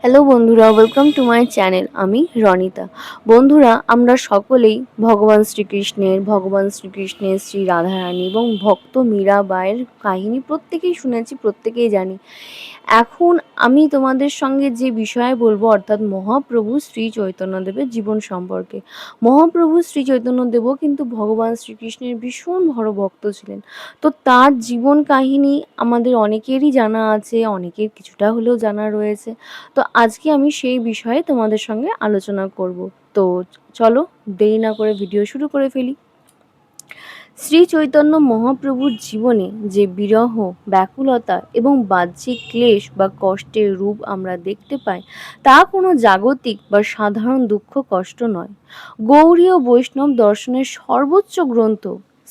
Hello বন্ধুরা, welcome to my channel. আমি রনিতা। বন্ধুরা, আমরা সকলেই ভগবান শ্রীকৃষ্ণের শ্রী রাধারানী এবং ভক্ত মীরাবাইয়ের কাহিনী প্রত্যেকেই শুনেছি, প্রত্যেকেই জানি। এখন আমি তোমাদের সঙ্গে যে বিষয়ে বলবো, অর্থাৎ মহাপ্রভু শ্রী চৈতন্যদেবের জীবন সম্পর্কে। মহাপ্রভু শ্রী চৈতন্যদেবও কিন্তু ভগবান শ্রীকৃষ্ণের ভীষণ বড় ভক্ত ছিলেন। তো তার জীবন কাহিনী আমাদের অনেকেরই জানা আছে, অনেকের কিছুটা হলেও জানা রয়েছে। তো আজকে আমি সেই বিষয়ে তোমাদের সঙ্গে আলোচনা করব। তো চলো দেরি না করে ভিডিও শুরু করে ফেলি। শ্রী চৈতন্য মহাপ্রভুর জীবনে যে বিরহ, ব্যাকুলতা এবং বাহ্যিক ক্লেশ বা কষ্টের রূপ আমরা দেখতে পাই, তা কোনো জাগতিক বা সাধারণ দুঃখ কষ্ট নয়। গৌড়ীয় বৈষ্ণব দর্শনের সর্বোচ্চ গ্রন্থ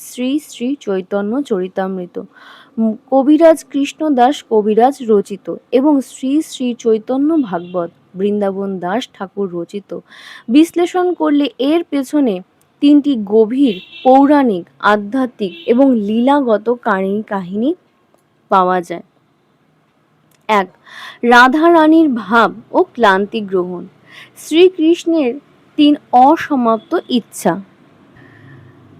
শ্রী শ্রী চৈতন্য চরিতামৃত, কবিরাজ কৃষ্ণদাস কবিরাজ রচিত এবং শ্রী শ্রী চৈতন্য ভাগবত বৃন্দাবন দাস ঠাকুর রচিত বিশ্লেষণ করলে এর পেছনে তিনটি গভীর পৌরাণিক, আধ্যাত্মিক এবং লীলাগত কাহিনী পাওয়া যায়। ১. রাধা রানীর ভাব ও ক্লান্তি গ্রহণ। শ্রীকৃষ্ণের ৩ অসমাপ্ত ইচ্ছা।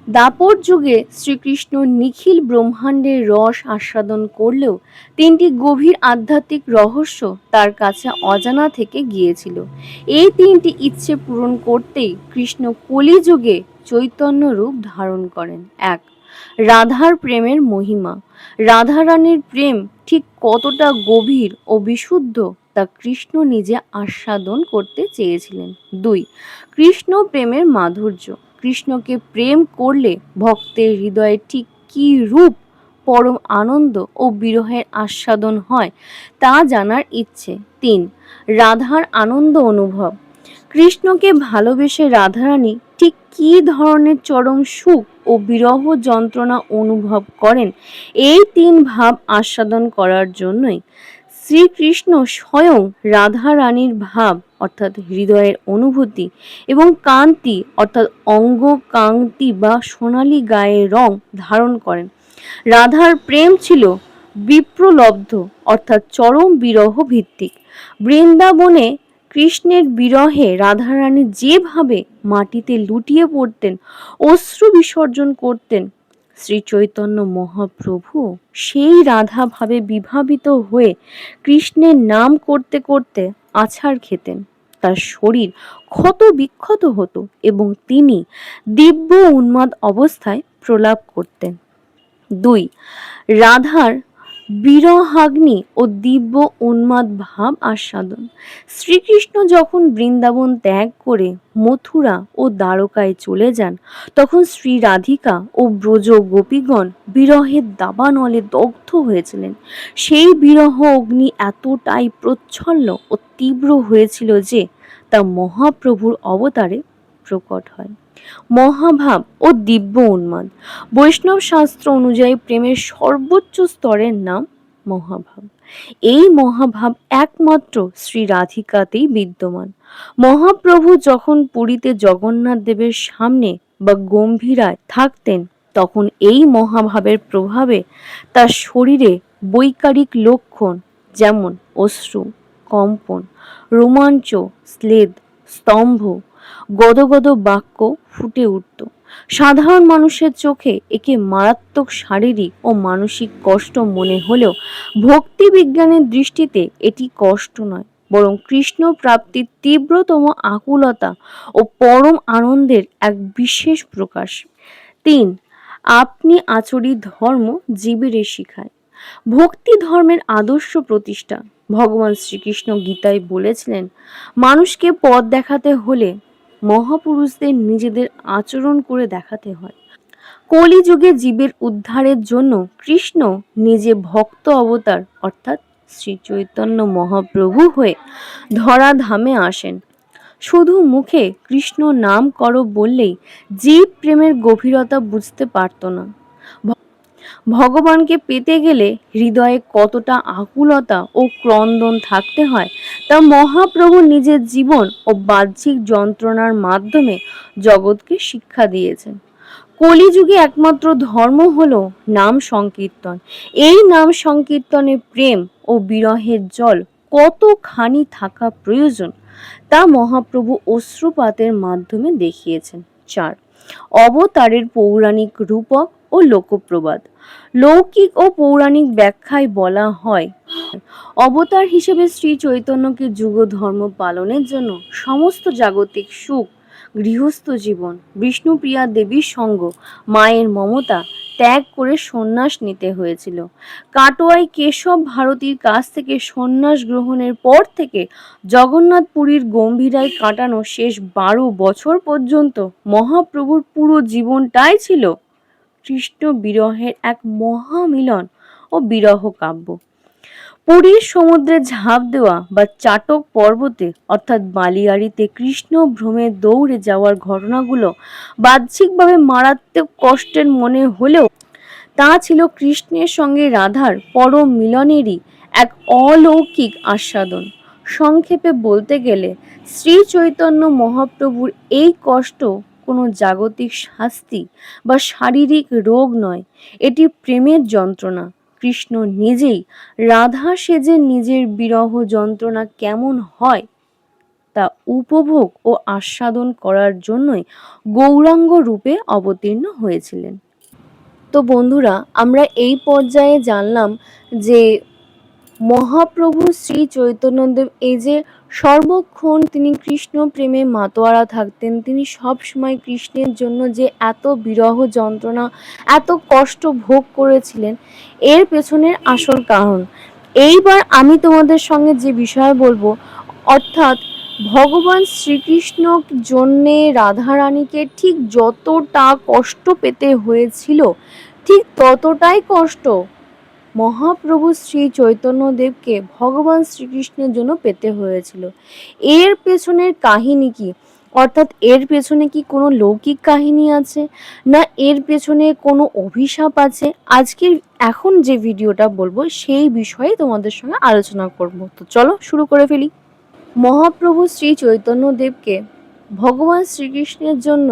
দ্বাপর যুগে শ্রীকৃষ্ণ নিখিল ব্রহ্মাণ্ডের রস আস্বাদন করলেও ৩টি গভীর আধ্যাত্মিক রহস্য তার কাছে অজানা থেকে গিয়েছিল। এই ৩টি ইচ্ছে পূরণ করতেই কৃষ্ণ কলিযুগে চৈতন্য রূপ ধারণ করেন। ১. রাধার প্রেমের মহিমা। রাধারানীর প্রেম ঠিক কতটা গভীর ও বিশুদ্ধ তা কৃষ্ণ নিজে আস্বাদন করতে চেয়েছিলেন। ২. কৃষ্ণ প্রেমের মাধুর্য। কৃষ্ণকে প্রেম করলে ভক্তের হৃদয়ে ঠিক কী রূপ পরম আনন্দ ও বিরহের আস্বাদন হয় তা জানার ইচ্ছে। ৩. রাধার আনন্দ অনুভব। কৃষ্ণকে ভালোবেসে রাধারানী ঠিক কী ধরনের চরম সুখ ও বিরহ যন্ত্রণা অনুভব করেন, এই ৩ ভাব আস্বাদন করার জন্যই শ্রীকৃষ্ণ স্বয়ং রাধারানীর ভাব অর্থাৎ হৃদয়ের অনুভূতি এবং কান্তি অর্থাৎ অঙ্গ কান্তি বা সোনালী গায়ের রং ধারণ করেন। রাধার প্রেম ছিল বিপ্রলব্ধ অর্থাৎ চরম বিরহ ভিত্তিক। বৃন্দাবনে কৃষ্ণের বিরহে রাধারানী যেভাবে মাটিতে লুটিয়ে পড়তেন, অশ্রু বিসর্জন করতেন, শ্রী চৈতন্য মহাপ্রভু সেই রাধা ভাবে বিভাবিত হয়ে কৃষ্ণের নাম করতে করতে আছাড় খেতেন। তার শরীর ক্ষত বিক্ষত হতো এবং তিনি দিব্য উন্মাদ অবস্থায় প্রলাপ করতেন। ২. রাধার বিরহাগ্নি ও দিব্য উন্মাদ ভাব আস্বাদন। শ্রীকৃষ্ণ যখন বৃন্দাবন ত্যাগ করে মথুরা ও দ্বারকায় চলে যান, তখন শ্রী রাধিকা ও ব্রজ গোপীগণ বিরহের দাবানলে দগ্ধ হয়েছিলেন। সেই বিরহ অগ্নি এতটাই প্রচ্ছন্ন ও তীব্র হয়েছিল যে তা মহাপ্রভুর অবতারে প্রকট হয়। মহাভাব ও দিব্য উন্মাদ। বৈষ্ণব শাস্ত্র অনুযায়ী প্রেমের সর্বোচ্চ স্তরের নাম মহাভাব। এই মহাভাব একমাত্র শ্রী রাধিকাতেই বিদ্যমান। মহাপ্রভু যখন পুরীতে জগন্নাথ দেবের সামনে বা গম্ভীরায় থাকতেন, তখন এই মহাভাবের প্রভাবে তার শরীরে বৈকারিক লক্ষণ যেমন অশ্রু, কম্পন, রোমাঞ্চ, স্লেদ, স্তম্ভ, গদগদ বাক্য ফুটে উঠত। সাধারণ মানুষের চোখে একে মারাত্মক শারীরিক ও মানসিক কষ্ট মনে হলেও ভক্তি বিজ্ঞানের দৃষ্টিতে এটি কষ্ট নয়, বরং কৃষ্ণ প্রাপ্তির তীব্রতম আকুলতা ও পরম আনন্দের এক বিশেষ প্রকাশ। ৩. আপনি আচরিত ধর্ম জীবের শিখায়। ভক্তি ধর্মের আদর্শ প্রতিষ্ঠা। ভগবান শ্রীকৃষ্ণ গীতায় বলেছিলেন, মানুষকে পথ দেখাতে হলে মহাপুরুষদের নিজেদের আচরণ করে দেখাতে হয়। কলিযুগে জীবের উদ্ধারের জন্য কৃষ্ণ নিজে ভক্ত অবতার অর্থাৎ শ্রী চৈতন্য মহাপ্রভু হয়ে ধরাধামে আসেন। শুধু মুখে কৃষ্ণ নাম করো বললেই জীব প্রেমের গভীরতা বুঝতে পারত না। ভগবানকে পেতে গেলে হৃদয়ে কতটা আকুলতা ও ক্রন্দন থাকতে হয় তা মহাপ্রভু নিজের জীবন ও বাহ্যিক যন্ত্রণার মাধ্যমে জগৎকে শিক্ষা দিয়েছেন। কলিযুগে একমাত্র ধর্ম হলো নাম সংকীর্তন। এই নাম সংকীর্তনে প্রেম ও বিরহের জল কতখানি থাকা প্রয়োজন তা মহাপ্রভু অশ্রুপাতের মাধ্যমে দেখিয়েছেন। 4. অবতারের পৌরাণিক রূপক ও লোকপ্রবাদ। লৌকিক ও পৌরাণিক ব্যাখ্যায় বলা হয়, অবতার হিসেবে শ্রী চৈতন্যকে যুগ ধর্ম পালনের জন্য সমস্ত জাগতিক সুখ, গৃহস্থ জীবন, বিষ্ণুপ্রিয়া দেবীর সঙ্গ, মায়ের মমতা ত্যাগ করে সন্ন্যাস নিতে হয়েছিল। কাটোয়ায় কেশব ভারতীর কাছ থেকে সন্ন্যাস গ্রহণের পর থেকে জগন্নাথ পুরীর গম্ভীরায় কাটানো শেষ 12 বছর পর্যন্ত মহাপ্রভুর পুরো জীবনটাই ছিল কৃষ্ণ বিরহের এক মহামিলন ও বিরহ কাব্য। পুরীর সমুদ্রে ঝাঁপ দেওয়া বা চাটক পর্বতে অর্থাৎ বালিয়াড়িতে কৃষ্ণ ভ্রমে দৌড়ে যাওয়ার ঘটনাগুলো বাহ্যিকভাবে মারাত্মক কষ্টের মনে হলেও তা ছিল কৃষ্ণের সঙ্গে রাধার পরম মিলনেরই এক অলৌকিক আস্বাদন। সংক্ষেপে বলতে গেলে শ্রী চৈতন্য মহাপ্রভুর এই কষ্ট কোনো জাগতিক শাস্তি বা শারীরিক রোগ নয়, এটি প্রেমের যন্ত্রণা। কৃষ্ণ নিজেই রাধা সেজে নিজের বিরহ যন্ত্রণা কেমন হয় তা উপভোগ ও আস্বাদন করার জন্যই গৌরাঙ্গ রূপে অবতীর্ণ হয়েছিলেন। তো বন্ধুরা, আমরা এই পর্যায়ে জানলাম যে মহাপ্রভু শ্রী চৈতন্যদেব এই যে সর্বক্ষণ তিনি কৃষ্ণ প্রেমে মাতোয়ারা থাকতেন, তিনি সব সময় কৃষ্ণের জন্য যে এত বিরহ যন্ত্রণা, এত কষ্ট ভোগ করেছিলেন, এর পেছনের আসল কারণ এইবার আমি তোমাদের সঙ্গে যে বিষয় বলবো, অর্থাৎ ভগবান শ্রীকৃষ্ণ জন্যে রাধারানীকে ঠিক যতটা কষ্ট পেতে হয়েছিল, ঠিক ততটাই কষ্ট মহাপ্রভু শ্রী চৈতন্যদেবকে ভগবান শ্রীকৃষ্ণের জন্য পেতে হয়েছিল। এর পেছনের কাহিনী কি? অর্থাৎ এর পেছনে কি কোনো লৌকিক কাহিনী আছে, না এর পেছনে কোনো অভিশাপ আছে? আজকের এখন যে ভিডিওটা বলবো সেই বিষয়ে তোমাদের সঙ্গে আলোচনা করব। তো চলো শুরু করে ফেলি। মহাপ্রভু শ্রী চৈতন্যদেবকে ভগবান শ্রীকৃষ্ণের জন্য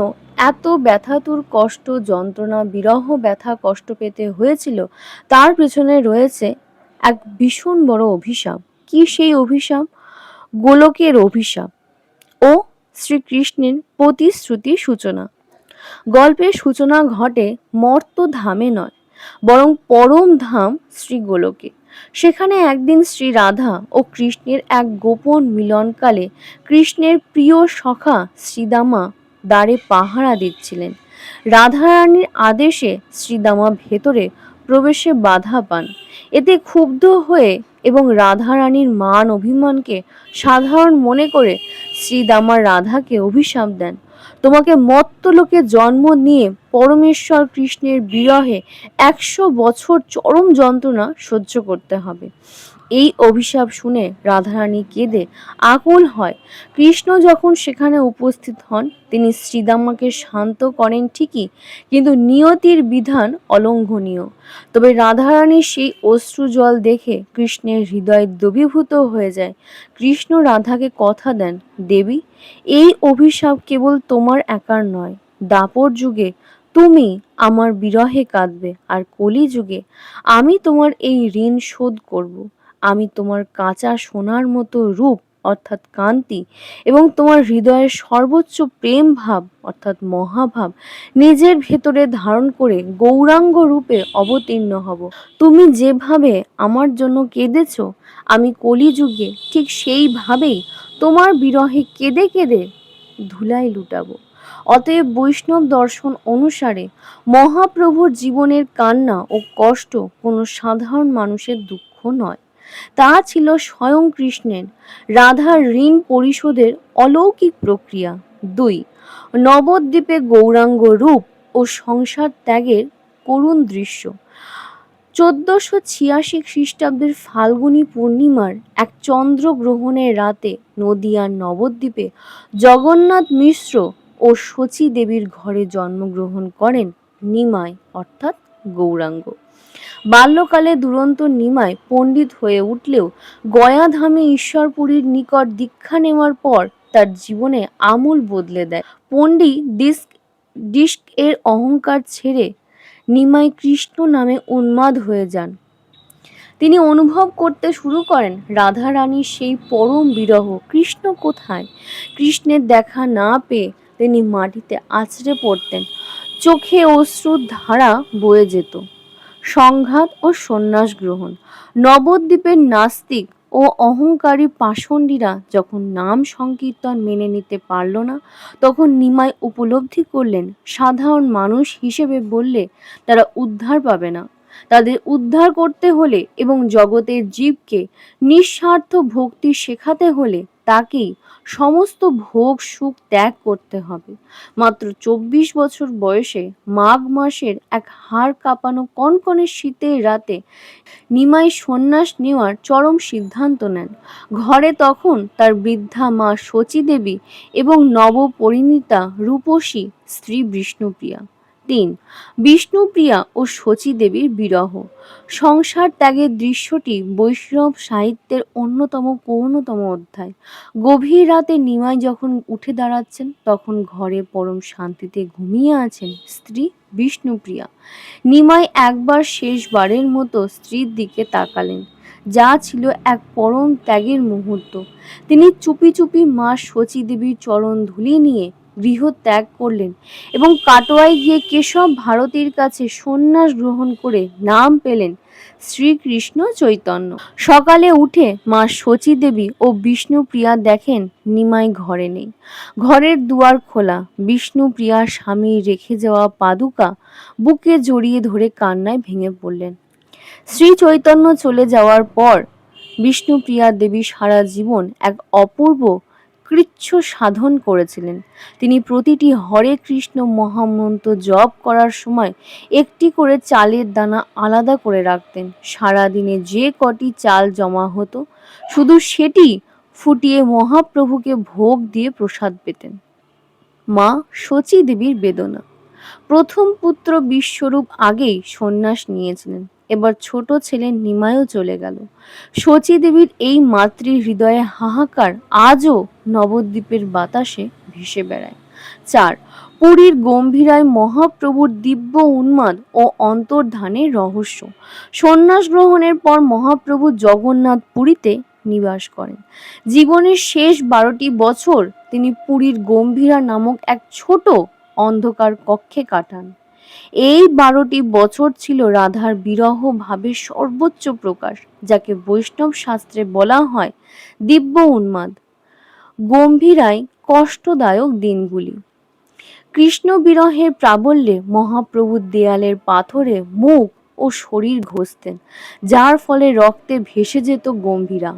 এত ব্যথাতুর কষ্ট, যন্ত্রণা, বিরহ, ব্যথা, কষ্ট পেতে হয়েছিল, তার পেছনে রয়েছে এক ভীষণ বড় অভিশাপ। কি সেই অভিশাপ? গোলকের অভিশাপ ও শ্রীকৃষ্ণের প্রতিশ্রুতির সূচনা। গল্পের সূচনা ঘটে মর্তধামে নয়, বরং পরম ধাম শ্রী গোলকে। সেখানে একদিন শ্রী রাধা ও কৃষ্ণের এক গোপন মিলনকালে কৃষ্ণের প্রিয় সখা শ্রীদামা দ্বারে পাহারা দিচ্ছিলেন। রাধারানীর আদেশে শ্রীদামা ভেতরে প্রবেশে বাধা পান। এতে ক্ষুব্ধ হয়ে এবং রাধারানীর মান অভিমানকে সাধারণ মনে করে শ্রীদামা রাধাকে অভিশাপ দেন, তোমাকে মর্ত্যলোকে জন্ম নিয়ে পরমেশ্বর কৃষ্ণের বিরহে 100 বছর চরম যন্ত্রণা সহ্য করতে হবে। এই অভিশাপ শুনে রাধারানী কেঁদে আকুল হয়। কৃষ্ণ যখন সেখানে উপস্থিত হন, তিনি শ্রীদামাকে শান্ত করেন ঠিকই, কিন্তু নিয়তির বিধান অলঙ্ঘনীয়। তবে রাধারানীর সেই অশ্রু জল দেখে কৃষ্ণের হৃদয় দ্রবীভূত হয়ে যায়। কৃষ্ণ রাধাকে কথা দেন, দেবী, এই অভিশাপ কেবল তোমার একার নয়। দাপর যুগে তুমি আমার বিরহে কাঁদবে, আর কলি যুগে আমি তোমার এই ঋণ শোধ করব। আমি তোমার কাঁচা সোনার মতো রূপ অর্থাৎ কান্তি এবং তোমার হৃদয়ের সর্বোচ্চ প্রেম ভাব অর্থাৎ মহাভাব নিজের ভেতরে ধারণ করে গৌরাঙ্গ রূপে অবতীর্ণ হব। তুমি যেভাবে আমার জন্য কেঁদেছ, আমি কলিযুগে ঠিক সেইভাবেই তোমার বিরহে কেঁদে কেঁদে ধুলাই লুটাবো। অতএব বৈষ্ণব দর্শন অনুসারে মহাপ্রভুর জীবনের কান্না ও কষ্ট কোনো সাধারণ মানুষের দুঃখ নয়, তা ছিল স্বয়ং কৃষ্ণের রাধার ঋণ পরিশোধের অলৌকিক প্রক্রিয়া। 2. নবদ্বীপে গৌরাঙ্গ রূপ ও সংসার ত্যাগের করুণ দৃশ্য। 1486 খ্রিস্টাব্দের ফাল্গুনী পূর্ণিমার এক চন্দ্রগ্রহণের রাতে নদিয়ার নবদ্বীপে জগন্নাথ মিশ্র ও শচী দেবীর ঘরে জন্মগ্রহণ করেন নিমাই অর্থাৎ গৌরাঙ্গ। বাল্যকালে দুরন্ত নিমাই পণ্ডিত হয়ে উঠলেও গয়াধামে ঈশ্বরপুরীর নিকট দীক্ষা নেওয়ার পর তার জীবনে আমূল বদলে দেয়। পণ্ডিত ডিস্ক এর অহংকার ছেড়ে নিমাই কৃষ্ণ নামে উন্মাদ হয়ে যান। তিনি অনুভব করতে শুরু করেন রাধারানীর সেই পরম বিরহ। কৃষ্ণ কোথায়? কৃষ্ণের দেখা না পেয়ে তিনি মাটিতে আছড়ে পড়তেন, চোখে অশ্রুর ধারা বয়ে যেত। সংঘাত ও সন্ন্যাস গ্রহণ। নবদ্বীপের নাস্তিক ও অহংকারী পাষণ্ডীরা যখন নাম সংকীর্তন মেনে নিতে পারল না, তখন নিমাই উপলব্ধি করলেন সাধারণ মানুষ হিসেবে বললে তারা উদ্ধার পাবে না। তাদের উদ্ধার করতে হলে এবং জগতের জীবকে নিঃস্বার্থ ভক্তি শেখাতে হলে তাকেই সমস্ত ভোগ সুখ ত্যাগ করতে হবে। মাত্র ২৪ বছর বয়সে মাঘ মাসের এক হাড় কাঁপানো কনকনে শীতের রাতে নিমাই সন্ন্যাস নেওয়ার চরম সিদ্ধান্ত নেন। ঘরে তখন তার বৃদ্ধা মা শচী দেবী এবং নবপরিণীতা রূপসী স্ত্রী বিষ্ণুপ্রিয়া। ৩. বিষ্ণুপ্রিয়া ও শচী দেবীর বিরহ। সংসার ত্যাগের দৃশ্যটি বৈষ্ণব সাহিত্যের অন্যতম করুণতম অধ্যায়। গভীর রাতে নিমাই যখন উঠে দাঁড়াচ্ছেন, তখন ঘরে পরম শান্তিতে ঘুমিয়ে আছেন স্ত্রী বিষ্ণুপ্রিয়া। নিমাই একবার শেষবারের মতো স্ত্রীর দিকে তাকালেন, যা ছিল এক পরম ত্যাগের মুহূর্ত। তিনি চুপি চুপি মা শচী দেবীর চরণ ধুলি নিয়ে গৃহ ত্যাগ করলেন এবং কাটোয়ায় গিয়ে কেশব ভারতীর কাছে সন্ন্যাস গ্রহণ করে নাম পেলেন শ্রীকৃষ্ণ চৈতন্য। সকালে উঠে মা শচী দেবী ও বিষ্ণুপ্রিয়া দেখেন নিমাই ঘরে নেই। ঘরের দুয়ার খোলা। বিষ্ণুপ্রিয়া স্বামীর রেখে যাওয়া পাদুকা বুকে জড়িয়ে ধরে কান্নায় ভেঙে পড়লেন। শ্রী চৈতন্য চলে যাওয়ার পর বিষ্ণুপ্রিয়া দেবী সারা জীবন এক অপূর্ব কৃচ্ছ সাধন করেছিলেন। তিনি প্রতিটি হরে কৃষ্ণ মহামন্ত্র জপ করার সময় একটি করে চালের দানা আলাদা করে রাখতেন। সারাদিনে যে কটি চাল জমা হতো, শুধু সেটি ফুটিয়ে মহাপ্রভুকে ভোগ দিয়ে প্রসাদ পেতেন। মা শচী দেবীর বেদনা। প্রথম পুত্র বিশ্বরূপ আগেই সন্ন্যাস নিয়েছিলেন, এবার ছোট ছেলে নিমাইও চলে গেল। শচী দেবীর এই মাতৃ হৃদয়ে হাহাকার আজও নবদ্বীপের বাতাসে ভেসে বেড়ায়। ৪. পুরীর গম্ভীরায় মহাপ্রভুর দিব্য উন্মাদ ও অন্তর্ধানের রহস্য। সন্ন্যাস গ্রহণের পর মহাপ্রভু জগন্নাথ পুরীতে নিবাস করেন। জীবনের শেষ 12টি বছর তিনি পুরীর গম্ভীরা নামক এক ছোট অন্ধকার কক্ষে কাটান। এই 12টি বছর ছিল রাধার বিরহ ভাবের সর্বোচ্চ প্রকাশ, যাকে বৈষ্ণব শাস্ত্রে বলা হয় দিব্য উন্মাদ। গম্ভীরায় কষ্টদায়ক দিনগুলি। কৃষ্ণ বিরহের প্রাবল্যে মহাপ্রভু দেয়ালের পাথরে মুখ ও শরীর ঘষতেন, যার ফলে রক্তে ভেসে যেত গম্ভীরা।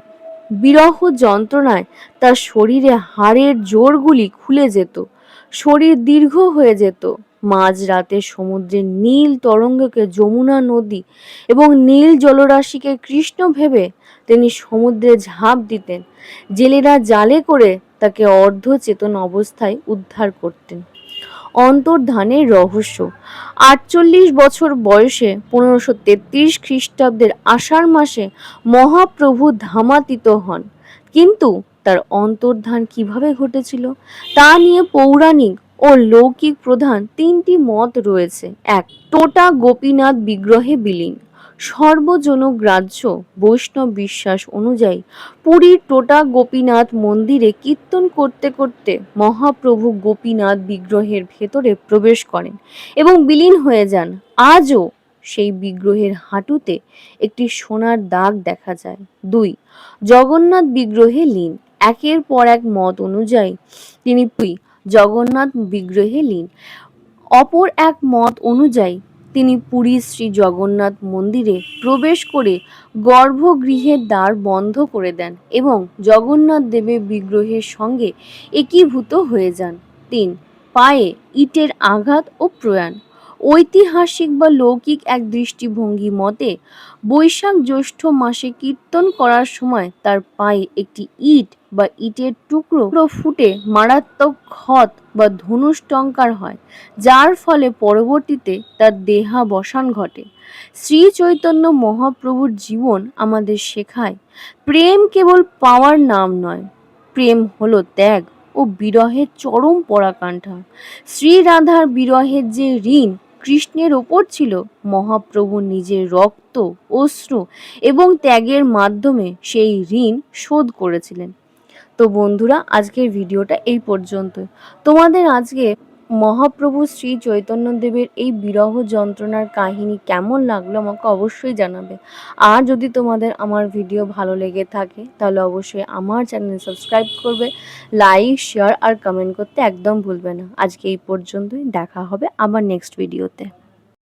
বিরহ যন্ত্রণায় তার শরীরে হাড়ের জোড়গুলি খুলে যেত, শরীর দীর্ঘ হয়ে যেত। মাঝরাতে সমুদ্রের নীল তরঙ্গকে যমুনা নদী এবং নীল জলরাশিকে কৃষ্ণ ভেবে তিনি সমুদ্রে ঝাঁপ দিতেন। জেলেরা জালে করে তাকে অর্ধ চেতন অবস্থায় উদ্ধার করতেন। অন্তর্ধানের রহস্য। 48 বছর বয়সে 1533 খ্রিস্টাব্দের আষাঢ় মাসে মহাপ্রভু ধামাতীত হন। কিন্তু তার অন্তর্ধান কিভাবে ঘটেছিল তা নিয়ে পৌরাণিক ও লৌকিক প্রধান 3টি মত রয়েছে। 1. টোটা গোপীনাথ বিগ্রহে বিলীন। সর্বজনগ্রাহ্য বৈষ্ণব বিশ্বাস অনুযায়ী পুরীর টোটা গোপীনাথ মন্দিরে কীর্তন করতে করতে মহাপ্রভু গোপীনাথ বিগ্রহের ভেতরে প্রবেশ করেন এবং বিলীন হয়ে যান। আজও সেই বিগ্রহের হাঁটুতে একটি সোনার দাগ দেখা যায়। 2. জগন্নাথ বিগ্রহে লীন। একের পর এক মত অনুযায়ী তিনি জগন্নাথ বিগ্রহে লীন। অপর এক মত অনুযায়ী তিনি পুরীর শ্রী জগন্নাথ মন্দিরে প্রবেশ করে গর্ভগৃহের দ্বার বন্ধ করে দেন এবং জগন্নাথ দেবের বিগ্রহের সঙ্গে একীভূত হয়ে যান। 3. পায়ে ইটের আঘাত ও প্রয়াণ। ঐতিহাসিক বা লৌকিক এক দৃষ্টিভঙ্গি মতে বৈশাখ জ্যৈষ্ঠ মাসে কীর্তন করার সময় তার পায়ে একটি ইট বা ইটের টুকরো ফুটে মারাত্মক ক্ষত বা ধনুষ্টঙ্কার হয়, যার ফলে পরবর্তীতে তার দেহাবসান ঘটে। শ্রী চৈতন্য মহাপ্রভুর জীবন আমাদের শেখায় প্রেম কেবল পাওয়ার নাম নয়, প্রেম হলো ত্যাগ ও বিরহের চরম পরাকাষ্ঠা। শ্রী রাধার বিরহের যে ঋণ কৃষ্ণের ওপর ছিল, মহাপ্রভু নিজের রক্ত, অশ্রু এবং ত্যাগের মাধ্যমে সেই ঋণ শোধ করেছিলেন। তো বন্ধুরা, আজকের ভিডিওটা এই পর্যন্তই। তোমাদের আজকে মহাপ্রভু শ্রী চৈতন্যদেবের এই বিরহ যন্ত্রণার কাহিনী কেমন লাগলো আমাকে অবশ্যই জানাবে। আর যদি তোমাদের আমার ভিডিও ভালো লেগে থাকে তাহলে অবশ্যই আমার চ্যানেল সাবস্ক্রাইব করবে, লাইক, শেয়ার আর কমেন্ট করতে একদম ভুলবে না। আজকে এই পর্যন্তই, দেখা হবে আবার নেক্সট ভিডিওতে।